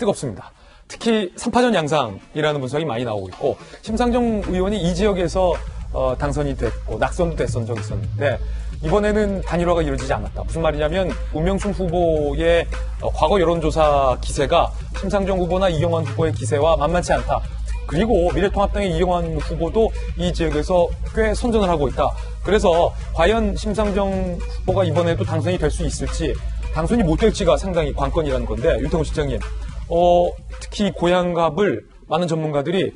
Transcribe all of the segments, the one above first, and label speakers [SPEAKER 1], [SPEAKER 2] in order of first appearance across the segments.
[SPEAKER 1] 뜨겁습니다. 특히 3파전 양상이라는 분석이 많이 나오고 있고 심상정 의원이 이 지역에서 당선이 됐고 낙선도 됐던 적이 있었는데 이번에는 단일화가 이루어지지 않았다. 무슨 말이냐면 문명순 후보의 과거 여론조사 기세가 심상정 후보나 이경환 후보의 기세와 만만치 않다. 그리고 미래통합당의 이경환 후보도 이 지역에서 꽤 선전을 하고 있다. 그래서 과연 심상정 후보가 이번에도 당선이 될 수 있을지 당선이 못 될지가 상당히 관건이라는 건데 윤태곤 실장님 특히 고향갑을 많은 전문가들이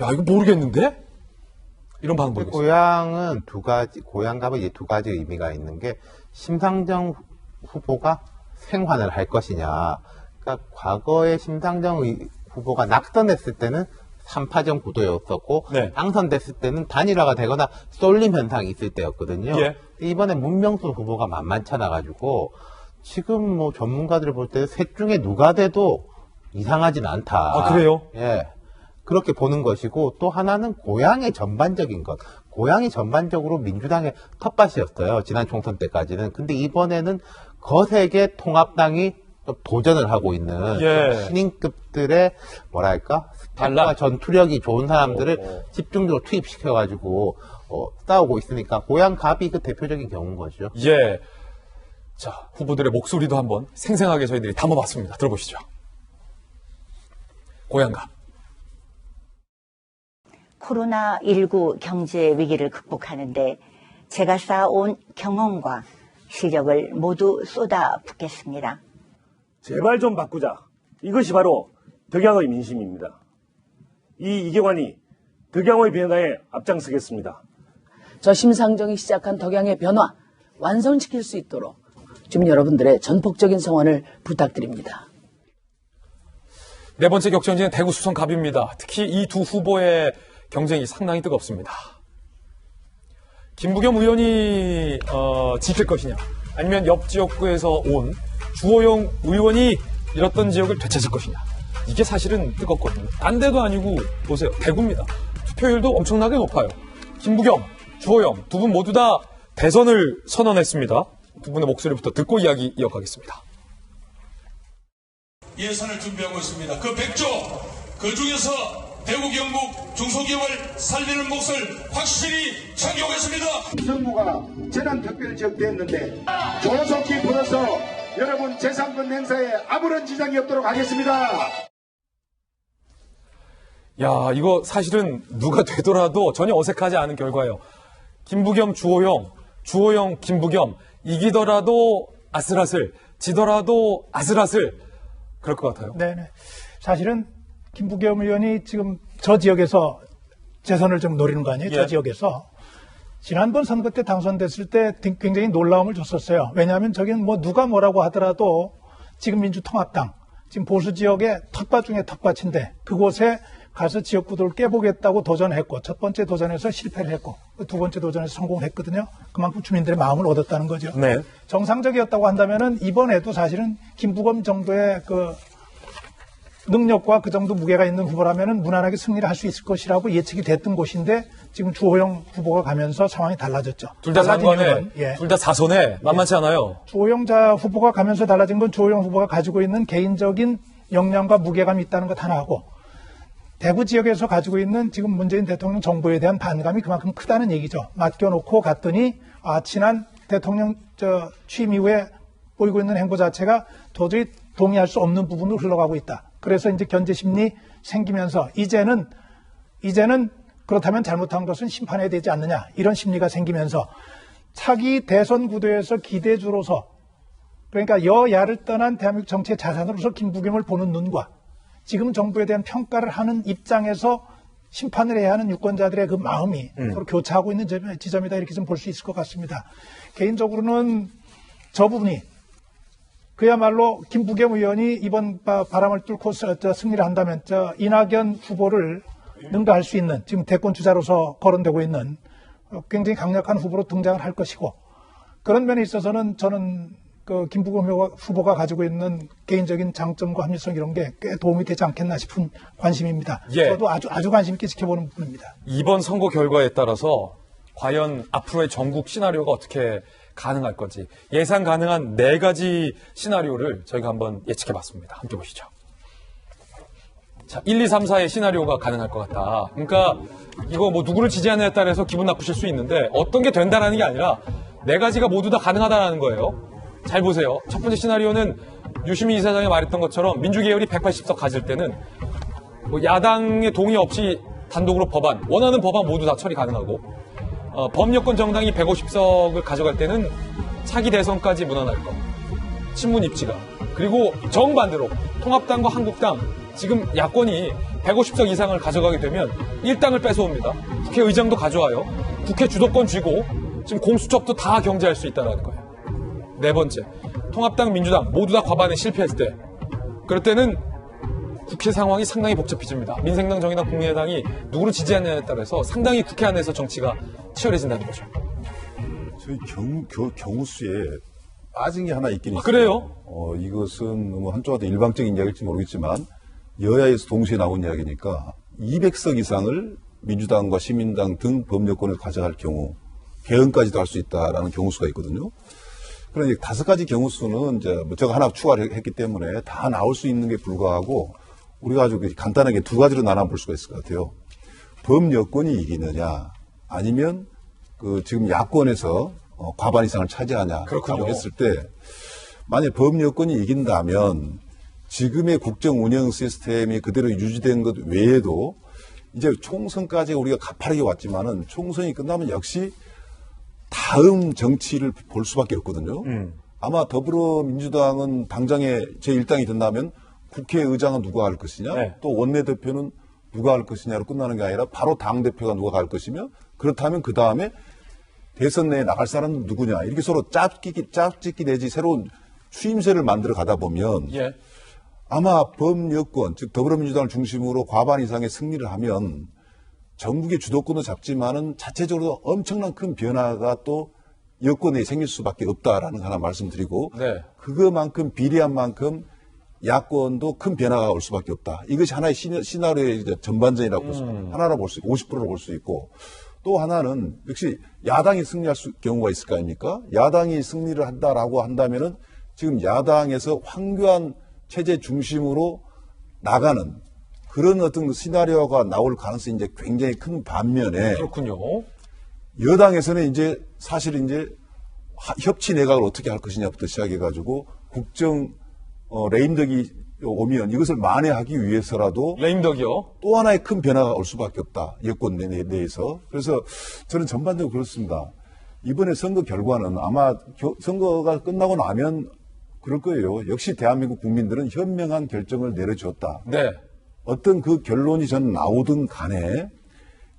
[SPEAKER 1] 야 이거 모르겠는데? 이런 반응 보이고
[SPEAKER 2] 있습니다. 고향갑은 이제 두 가지 의미가 있는 게 심상정 후보가 생환을 할 것이냐. 그러니까 과거에 심상정 후보가 낙선했을 때는 3파전 구도였었고
[SPEAKER 1] 네.
[SPEAKER 2] 당선됐을 때는 단일화가 되거나 쏠림 현상이 있을 때였거든요.
[SPEAKER 1] 예.
[SPEAKER 2] 이번에 문명순 후보가 만만찮아 가지고 지금 뭐 전문가들 볼 때 셋 중에 누가 돼도 이상하진 않다.
[SPEAKER 1] 아 그래요?
[SPEAKER 2] 예. 그렇게 보는 것이고 또 하나는 고향의 전반적인 것. 고향이 전반적으로 민주당의 텃밭이었어요. 지난 총선 때까지는. 근데 이번에는 거세게 통합당이 또 도전을 하고 있는
[SPEAKER 1] 예.
[SPEAKER 2] 신인급들의 뭐랄까 스펙과 전투력이 좋은 사람들을 집중적으로 투입시켜가지고 싸우고 있으니까 고향갑이 그 대표적인 경우인 거죠.
[SPEAKER 1] 예. 자, 후보들의 목소리도 한번 생생하게 저희들이 담아봤습니다. 들어보시죠. 고향갑.
[SPEAKER 3] 코로나19 경제 위기를 극복하는데 제가 쌓아온 경험과 실력을 모두 쏟아붓겠습니다.
[SPEAKER 4] 제발 좀 바꾸자. 이것이 바로 덕양의 민심입니다. 이경환이 덕양의 변화에 앞장서겠습니다.
[SPEAKER 5] 저 심상정이 시작한 덕양의 변화 완성시킬 수 있도록 좀 여러분들의 전폭적인 성원을 부탁드립니다.
[SPEAKER 1] 네 번째 격전지는 대구 수성갑입니다. 특히 이 두 후보의 경쟁이 상당히 뜨겁습니다. 김부겸 의원이 지킬 것이냐 아니면 옆 지역구에서 온 주호영 의원이 잃었던 지역을 되찾을 것이냐 이게 사실은 뜨겁거든요. 딴 데도 아니고 보세요. 대구입니다. 투표율도 엄청나게 높아요. 김부겸, 주호영 두 분 모두 다 대선을 선언했습니다. 두 분의 목소리부터 듣고 이야기 이어가겠습니다.
[SPEAKER 6] 예산을 준비하고 있습니다. 그 100조 그 중에서 대구 경북 중소기업을 살리는 몫을 확실히 챙겨오겠습니다.
[SPEAKER 7] 정부가 재난특별지역됐는데 조속히 풀어서 여러분 재산권 행사에 아무런 지장이 없도록 하겠습니다.
[SPEAKER 1] 야, 이거 사실은 누가 되더라도 전혀 어색하지 않은 결과예요. 김부겸, 주호영, 김부겸 이기더라도 아슬아슬, 지더라도 아슬아슬 그럴 것 같아요.
[SPEAKER 8] 네네. 사실은 김부겸 의원이 지금 저 지역에서 재선을 좀 노리는 거 아니에요?
[SPEAKER 1] 예.
[SPEAKER 8] 저 지역에서. 지난번 선거 때 당선됐을 때 굉장히 놀라움을 줬었어요. 왜냐하면 저기는 뭐 누가 뭐라고 하더라도 지금 민주통합당, 지금 보수 지역의 텃밭 중에 텃밭인데 그곳에 가서 지역구도를 깨보겠다고 도전했고 첫 번째 도전에서 실패를 했고 두 번째 도전에서 성공을 했거든요. 그만큼 주민들의 마음을 얻었다는 거죠.
[SPEAKER 1] 네.
[SPEAKER 8] 정상적이었다고 한다면은 이번에도 사실은 김부겸 정도의 그 능력과 그 정도 무게가 있는 후보라면은 무난하게 승리를 할 수 있을 것이라고 예측이 됐던 곳인데 지금 주호영 후보가 가면서 상황이 달라졌죠.
[SPEAKER 1] 둘 다 상관에, 둘 다 사선에 만만치 않아요.
[SPEAKER 8] 주호영 후보가 가면서 달라진 건 주호영 후보가 가지고 있는 개인적인 역량과 무게감이 있다는 것 하나하고 대구 지역에서 가지고 있는 지금 문재인 대통령 정부에 대한 반감이 그만큼 크다는 얘기죠. 맡겨놓고 갔더니 지난 대통령 취임 이후에 보이고 있는 행보 자체가 도저히 동의할 수 없는 부분으로 흘러가고 있다. 그래서 이제 견제 심리 생기면서 이제는 그렇다면 잘못한 것은 심판해야 되지 않느냐 이런 심리가 생기면서 차기 대선 구도에서 기대주로서 그러니까 여야를 떠난 대한민국 정치의 자산으로서 김부겸을 보는 눈과 지금 정부에 대한 평가를 하는 입장에서 심판을 해야 하는 유권자들의 그 마음이 서로 교차하고 있는 지점이다 이렇게 좀 볼 수 있을 것 같습니다. 개인적으로는 저 부분이 그야말로 김부겸 의원이 이번 바람을 뚫고 승리를 한다면 이낙연 후보를 능가할 수 있는 지금 대권 주자로서 거론되고 있는 굉장히 강력한 후보로 등장을 할 것이고 그런 면에 있어서는 저는 그 김부겸 후보가 가지고 있는 개인적인 장점과 합리성 이런 게 꽤 도움이 되지 않겠나 싶은 관심입니다.
[SPEAKER 1] 예.
[SPEAKER 8] 저도 아주 관심 있게 지켜보는 부분입니다.
[SPEAKER 1] 이번 선거 결과에 따라서 과연 앞으로의 전국 시나리오가 어떻게 가능할 건지 예상 가능한 4가지 시나리오를 저희가 한번 예측해봤습니다. 함께 보시죠. 자, 1, 2, 3, 4의 시나리오가 가능할 것 같다. 그러니까 이거 뭐 누구를 지지하느냐에 따라서 기분 나쁘실 수 있는데 어떤 게 된다라는 게 아니라 네 가지가 모두 다 가능하다라는 거예요. 잘 보세요. 첫 번째 시나리오는 유시민 이사장이 말했던 것처럼 민주계열이 180석 가질 때는 뭐 야당의 동의 없이 단독으로 법안, 원하는 법안 모두 다 처리 가능하고 범여권 정당이 150석을 가져갈 때는 차기 대선까지 무난할 것. 친문 입지가. 그리고 정반대로 통합당과 한국당 지금 야권이 150석 이상을 가져가게 되면 1당을 뺏어옵니다. 국회의장도 가져와요. 국회 주도권 쥐고 지금 공수처도 다 경제할 수 있다는 거예요. 네 번째, 통합당, 민주당 모두 다 과반에 실패했을 때 그럴 때는 국회 상황이 상당히 복잡해집니다. 민생당, 정의당, 국민의당이 누구를 지지하느냐에 따라서 상당히 국회 안에서 정치가 치열해진다는 거죠.
[SPEAKER 9] 저희 경우수에 빠진 게 하나 있긴 있어요.
[SPEAKER 1] 그래요?
[SPEAKER 9] 이것은 뭐 한쪽한테 일방적인 이야기일지 모르겠지만 여야에서 동시에 나온 이야기니까 200석 이상을 민주당과 시민당 등 범여권을 가져갈 경우 개헌까지도 할 수 있다라는 경우수가 있거든요. 그러니 5가지 경우수는 이제 뭐 제가 하나 추가를 했기 때문에 다 나올 수 있는 게 불과하고 우리가 아주 간단하게 2가지로 나눠 볼 수가 있을 것 같아요. 범여권이 이기느냐 아니면 그 지금 야권에서 과반 이상을 차지하냐라고
[SPEAKER 1] 그렇군요.
[SPEAKER 9] 했을 때 만약 범여권이 이긴다면 지금의 국정 운영 시스템이 그대로 유지된 것 외에도 이제 총선까지 우리가 가파르게 왔지만은 총선이 끝나면 역시 다음 정치를 볼 수밖에 없거든요. 아마 더불어민주당은 당장에 제1당이 된다면 국회의장은 누가 할 것이냐,
[SPEAKER 1] 네.
[SPEAKER 9] 또 원내대표는 누가 할 것이냐로 끝나는 게 아니라 바로 당대표가 누가 갈 것이며 그렇다면 그 다음에 대선 내에 나갈 사람은 누구냐 이렇게 서로 짝짓기 내지 새로운 추임새를 만들어 가다 보면
[SPEAKER 1] 예.
[SPEAKER 9] 아마 범여권 즉 더불어민주당을 중심으로 과반 이상의 승리를 하면 전국의 주도권도 잡지만은 자체적으로 엄청난 큰 변화가 또 여권에 생길 수밖에 없다라는 거 하나 말씀드리고
[SPEAKER 1] 네.
[SPEAKER 9] 그것만큼 비례한 만큼 야권도 큰 변화가 올 수밖에 없다. 이것이 하나의 시나리오의 전반전이라고 볼 수, 하나로 볼 수 있고 50%로 볼 수 있고 또 하나는 역시 야당이 승리할 경우가 있을 거 아닙니까? 야당이 승리를 한다라고 한다면은 지금 야당에서 황교안 체제 중심으로 나가는 그런 어떤 시나리오가 나올 가능성이 이제 굉장히 큰 반면에
[SPEAKER 1] 그렇군요.
[SPEAKER 9] 여당에서는 이제 사실 이제 협치 내각을 어떻게 할 것이냐부터 시작해가지고 국정 레임덕이 오면 이것을 만회하기 위해서라도
[SPEAKER 1] 레임덕이요.
[SPEAKER 9] 또 하나의 큰 변화가 올 수밖에 없다. 여권 내에서. 그래서 저는 전반적으로 그렇습니다. 이번에 선거 결과는 아마 선거가 끝나고 나면 그럴 거예요. 역시 대한민국 국민들은 현명한 결정을 내려줬다.
[SPEAKER 1] 네.
[SPEAKER 9] 어떤 그 결론이 저는 나오든 간에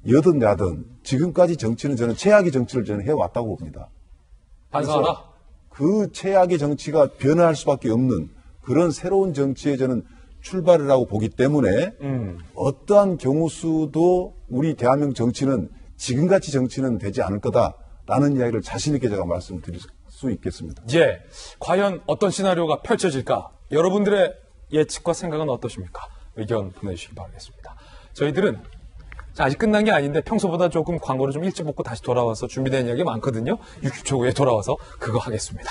[SPEAKER 9] 여든 야든 지금까지 정치는 저는 최악의 정치를 저는 해왔다고 봅니다.
[SPEAKER 1] 반성하다.
[SPEAKER 9] 그 최악의 정치가 변화할 수밖에 없는 그런 새로운 정치에 저는 출발이라고 보기 때문에 어떠한 경우수도 우리 대한민국 정치는 지금같이 정치는 되지 않을 거다라는 이야기를 자신 있게 제가 말씀드릴 수 있겠습니다.
[SPEAKER 1] 예. 과연 어떤 시나리오가 펼쳐질까? 여러분들의 예측과 생각은 어떠십니까? 의견 보내주시기 바라겠습니다. 저희들은 아직 끝난 게 아닌데 평소보다 조금 광고를 좀 일찍 먹고 다시 돌아와서 준비된 이야기 많거든요. 60초 후에 돌아와서 그거 하겠습니다.